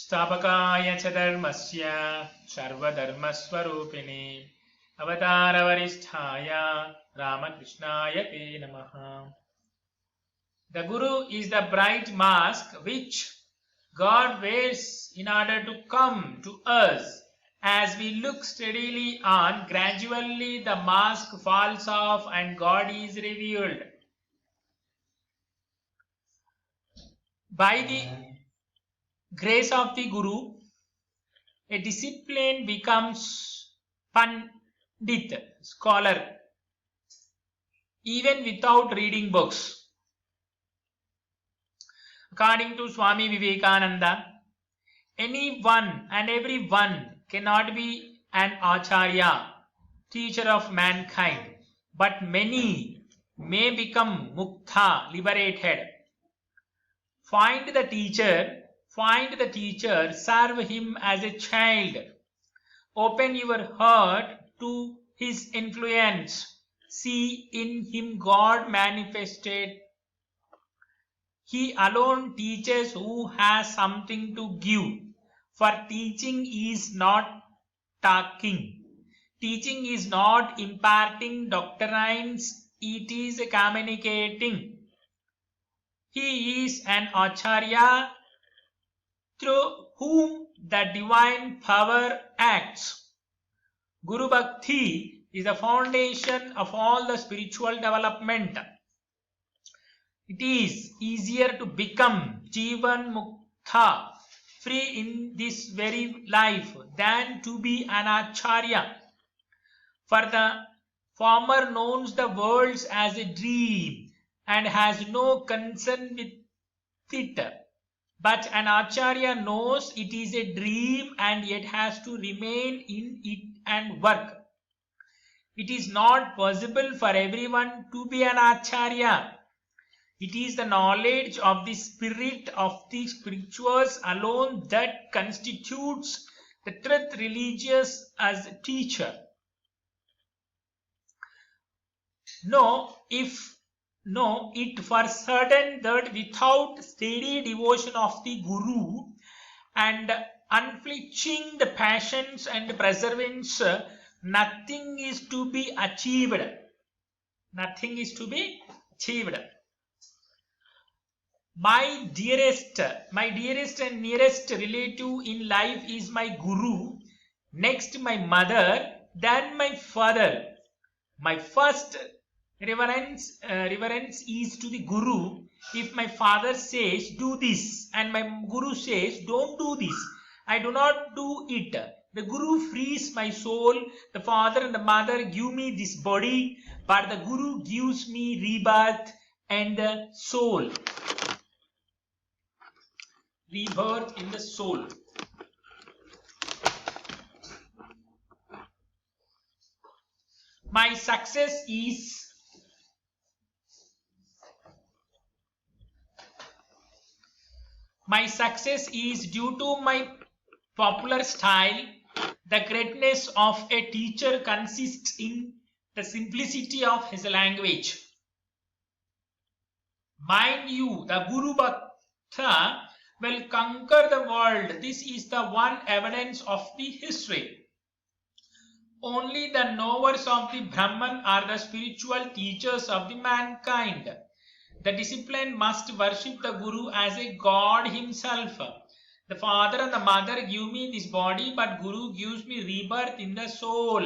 स्थापकाय च धर्मस्य सर्वधर्मस्वरूपिणे अवतारवरिष्ठाय रामकृष्णाय ते नमः. The Guru is the bright mask which God wears in order to come to us. As we look steadily on, gradually the mask falls off and God is revealed. By the grace of the Guru, a discipline becomes Pandit, scholar, even without reading books. According to Swami Vivekananda, anyone and everyone cannot be an acharya, teacher of mankind, but many may become mukta, liberated. Find the teacher, serve him as a child. Open your heart to his influence. See in him God manifested. He alone teaches who has something to give. For teaching is not talking. Teaching is not imparting doctrines, it is communicating. He is an acharya through whom the divine power acts. Guru Bhakti is the foundation of all the spiritual development. It is easier to become Jivan Mukta, free in this very life, than to be an acharya. For the former knows the world as a dream and has no concern with it. But an acharya knows it is a dream and yet has to remain in it and work. It is not possible for everyone to be an acharya. It is the knowledge of the spirit of the spirituals alone that constitutes the truth religious as a teacher. Know it for certain that without steady devotion of the Guru and unflinching the passions and perseverance, nothing is to be achieved. Nothing is to be achieved. My dearest and nearest relative in life is my Guru, next my mother, then my father. My first reverence is to the Guru. If my father says do this and my Guru says don't do this, I do not do it. The Guru frees my soul. The father and the mother give me this body, but the Guru gives me rebirth and the soul. Rebirth in the soul. My success is due to my popular style. The greatness of a teacher consists in the simplicity of his language. Mind you, the Guru Bhakta will conquer the world. This is the one evidence of the history. Only the knowers of the Brahman are the spiritual teachers of the mankind. The discipline must worship the Guru as a God himself. The father and the mother give me this body, but Guru gives me rebirth in the soul.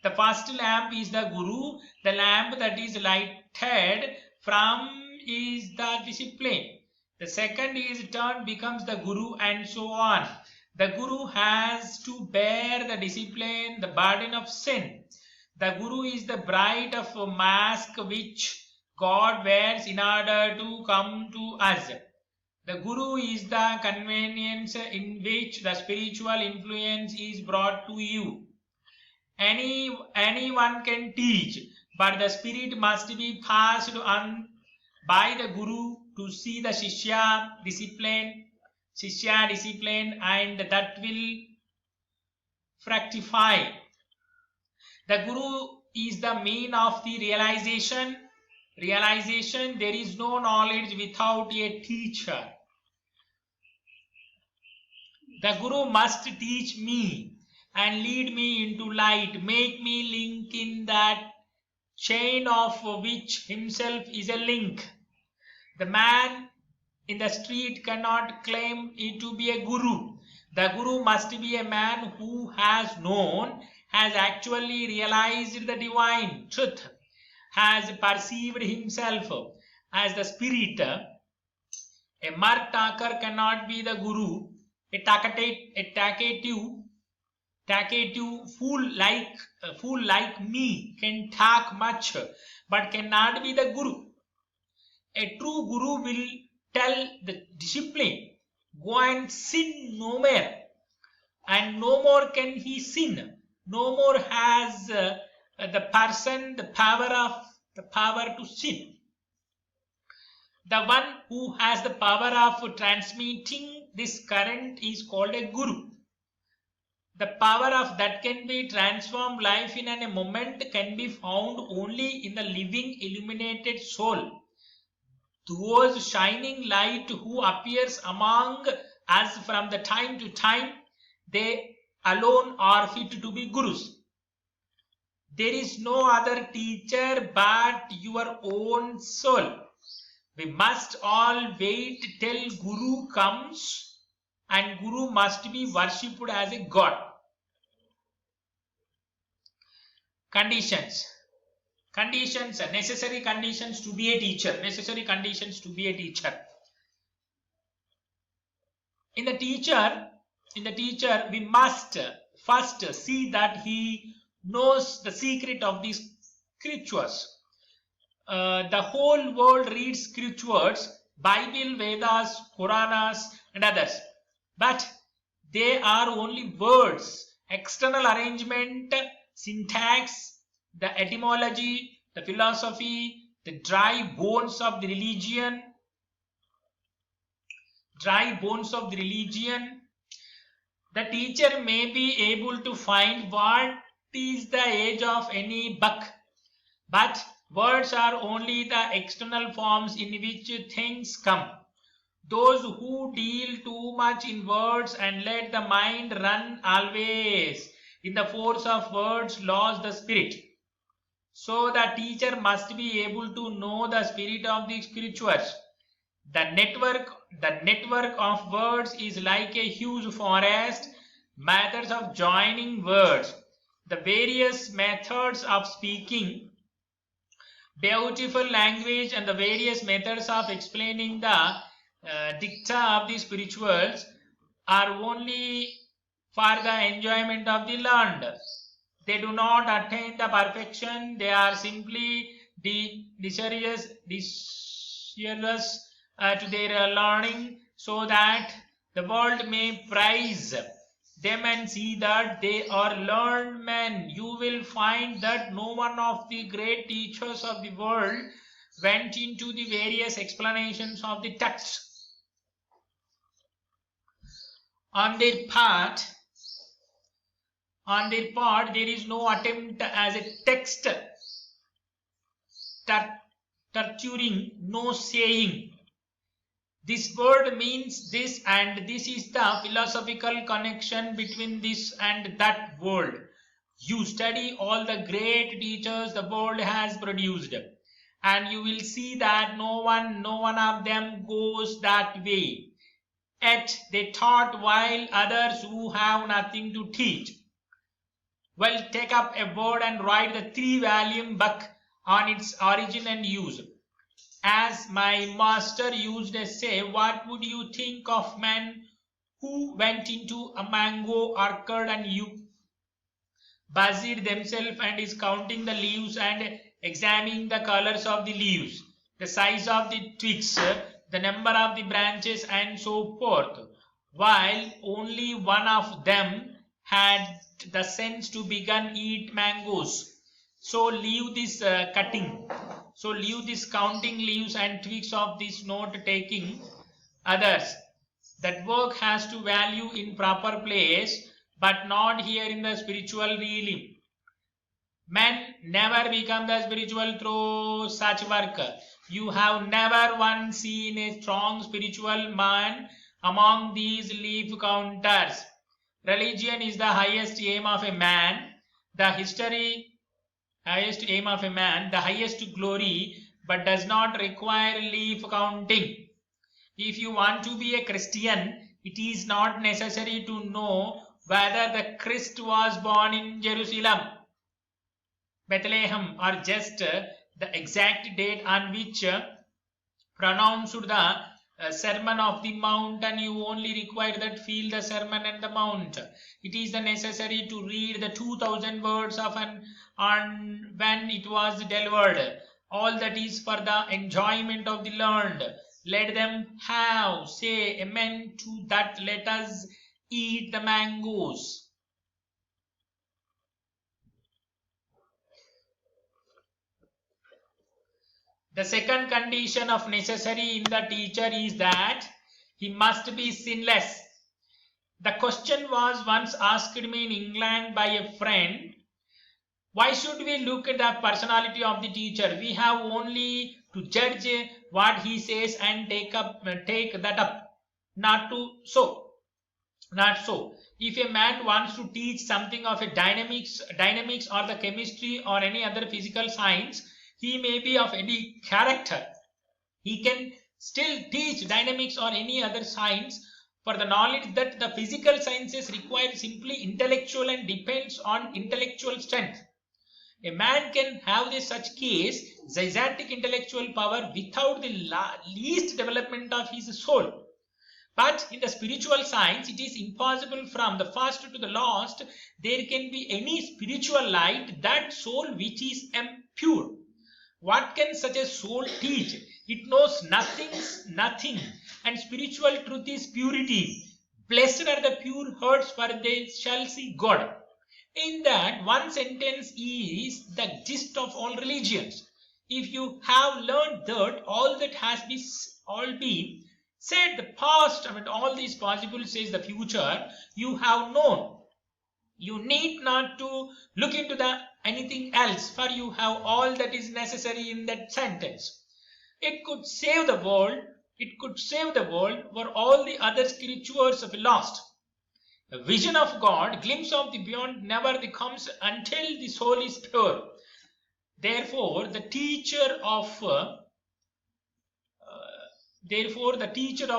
The first lamp is the Guru. The lamp that is lighted from is the discipline. The second is turned becomes the Guru, and so on. The Guru has to bear the discipline, the burden of sin. The Guru is the bright of a mask which God wears in order to come to us. The Guru is the convenience in which the spiritual influence is brought to you. Anyone can teach, but the spirit must be passed on by the Guru to see the Shishya discipline, and that will fructify. The Guru is the mean of the realization. There is no knowledge without a teacher. The Guru must teach me and lead me into light, make me link in that chain of which himself is a link. The man in the street cannot claim it to be a Guru. The Guru must be a man who has known, has actually realized the divine truth, has perceived himself as the spirit. A mark talker cannot be the Guru. A talkative fool like me can talk much, but cannot be the Guru. A true Guru will tell the discipline, go and sin no more, and no more can he sin. No more has the person the power to sin. The one who has the power of transmitting this current is called a Guru. The power of that can be transformed life in a moment can be found only in the living illuminated soul. Those shining light who appears among us from the time to time, they alone are fit to be Gurus. There is no other teacher but your own soul. We must all wait till Guru comes, and Guru must be worshipped as a god. Conditions, necessary conditions to be a teacher. In the teacher, we must first see that he knows the secret of these scriptures. The whole world reads scriptures, Bible, Vedas, Puranas and others. But they are only words, external arrangement, syntax, the etymology, the philosophy, the dry bones of the religion. The teacher may be able to find what is the age of any buck, but words are only the external forms in which things come. Those who deal too much in words and let the mind run always in the force of words lose the spirit. So the teacher must be able to know the spirit of the scriptures. The network of words is like a huge forest, methods of joining words, the various methods of speaking beautiful language and the various methods of explaining the dicta of the spirituals are only for the enjoyment of the learned. They do not attain the perfection. They are simply desirous to their learning, so that the world may praise them and see that they are learned men. You will find that no one of the great teachers of the world went into the various explanations of the text. On their part, there is no attempt as a text torturing, no saying this word means this and this is the philosophical connection between this and that word. You study all the great teachers the world has produced, and you will see that no one of them goes that way. Yet they taught while others who have nothing to teach will take up a word and write the 3-volume book on its origin and use. As my master used to say, what would you think of men who went into a mango orchard and you busied themselves and is counting the leaves and examining the colors of the leaves, the size of the twigs, the number of the branches and so forth, while only one of them had the sense to begin eat mangoes. So leave this counting leaves and twigs of this note taking others. That work has to value in proper place, but not here in the spiritual realm. Men never become the spiritual through such work. You have never once seen a strong spiritual man among these leaf counters. Religion is the highest aim of a man, the highest aim of a man, the highest glory, but does not require leaf counting. If you want to be a Christian, it is not necessary to know whether the Christ was born in Jerusalem, Bethlehem, or just the exact date on which pronounced the Sermon of the Mount, and you only require that feel the sermon and the mount. It is the necessary to read the 2000 words of on when it was delivered. All that is for the enjoyment of the learned. Let them have, say amen to that. Let us eat the mangoes. The second condition of necessary in the teacher is that he must be sinless. The question was once asked me in England by a friend, why should we look at the personality of the teacher? We have only to judge what he says and take that up. Not so. If a man wants to teach something of a dynamics or the chemistry or any other physical science, he may be of any character. He can still teach dynamics or any other science, for the knowledge that the physical sciences require simply intellectual and depends on intellectual strength. A man can have such case gigantic intellectual power without the least development of his soul. But in the spiritual science, it is impossible. From the first to the last, there can be any spiritual light, that soul which is impure. What can such a soul teach? It knows nothing. And spiritual truth is purity. Blessed are the pure hearts, for they shall see God. In that one sentence is the gist of all religions. If you have learned that all that has been said the past, all these possible says the future, you have known. You need not to look into anything else, for you have all that is necessary in that sentence. It could save the world. It could save the world were all the other scriptures of lost. A vision of God, glimpse of the beyond, never comes until the soul is pure. Therefore, the teacher of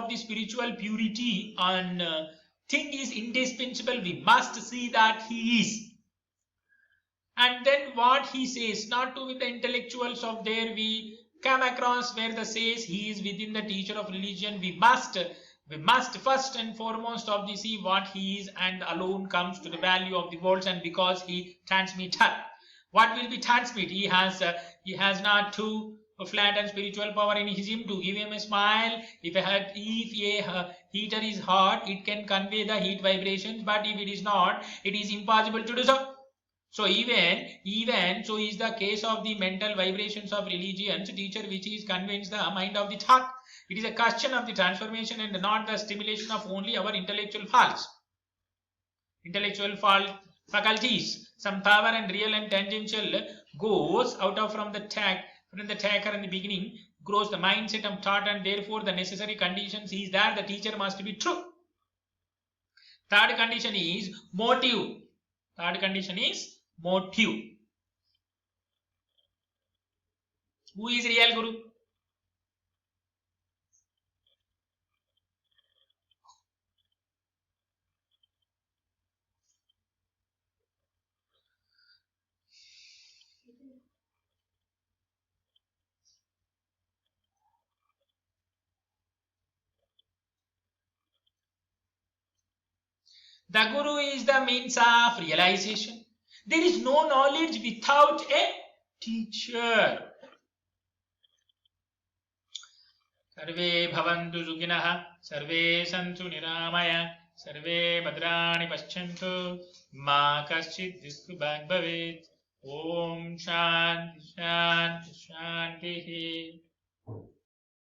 the spiritual purity and thing is indispensable. We must see that he is. And then what he says, not to with the intellectuals of there we come across where the says he is within the teacher of religion. We must first and foremost of the see what he is, and alone comes to the value of the words, and because he transmit her. What will be transmit? He has not too flat and spiritual power in him to give him a smile. If a heater is hot, it can convey the heat vibrations, but if it is not, it is impossible to do so. So even so is the case of the mental vibrations of religions, teacher which is convinced the mind of the thought. It is a question of the transformation and not the stimulation of only our intellectual faculties. Some power and real and tangential goes out of from the taker in the beginning, grows the mindset of thought, and therefore the necessary conditions is that the teacher must be true. Third condition is motive. Who is real Guru? The Guru is the means of realization. There is no knowledge without a teacher. Sarve bhavantu sukhinah, sarve santu niramaya, sarve bhadrani paschyantu, ma kaschid duskubhag bhavet. Om Shanti Shanti Shanti.